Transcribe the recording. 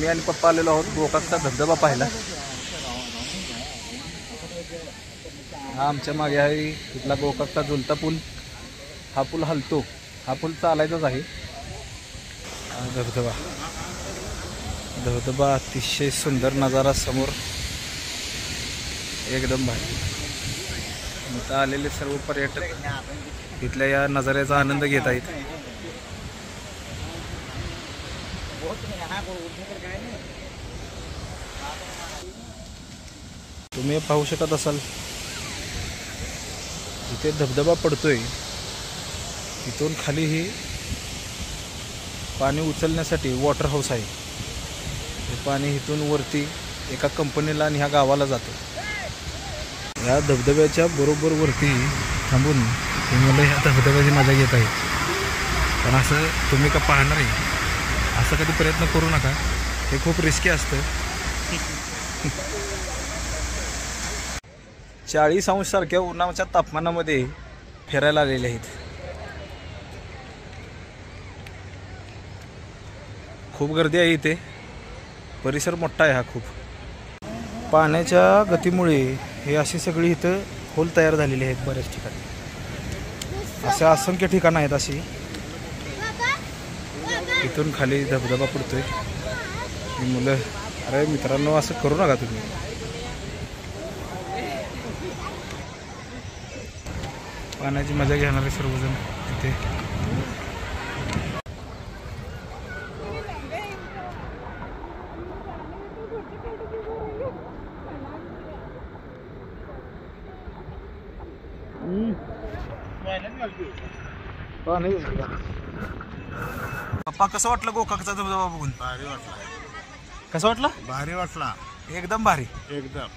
मी आणि पप्पा आलेलो आहोत गोकाकचा धबधबा पाहायला। हा आमच्या मागे आहे इथला गोकाकचा झुलता पूल। हा पूल हलतो, हा पूल चालायचाच आहे। धबधबा धबधबा अतिशय सुंदर नजारा समोर, एकदम भारी। इथं आलेले सर्व पर्यटक इथल्या या नजाऱ्याचा आनंद घेत आहेत। तुम्ही पाहू शकत असाल इथे धबधबा पडतोय, इथून खाली ही पाणी उचलण्यासाठी वॉटर हाऊस आहे। हे पाणी इथून वरती एका कंपनीला आणि ह्या गावाला जातं। या धबधब्याच्या बरोबर वरती थांबून मुलं ह्या धबधब्याची मजा घेत आहेत। पण असं तुम्ही का पाहणार आहे असं कधी प्रयत्न करू नका, हे खूप रिस्की असतं। 40 अंश सारख्या उन्हाच्या तापमानामध्ये फिरायला आलेले आहेत। खूप गर्दी आहे इथे, परिसर मोठा आहे हा खूप। पाण्याच्या गतीमुळे हे अशी सगळी इथं खोल तयार झालेली आहेत बऱ्याच ठिकाणी। असे असंख्य ठिकाणं आहेत अशी। इथून खाली धबधबा पडतोय। ही मुलं, अरे मित्रांनो असं करू नका तुम्ही। पाण्याची मजा घेणारे सर्वजण इथे। पप्पा कसं वाटलं गोकाकचा धबधबा बघून? भारी वाटला। कसं वाटलं? भारी वाटला, एकदम भारी। एकदम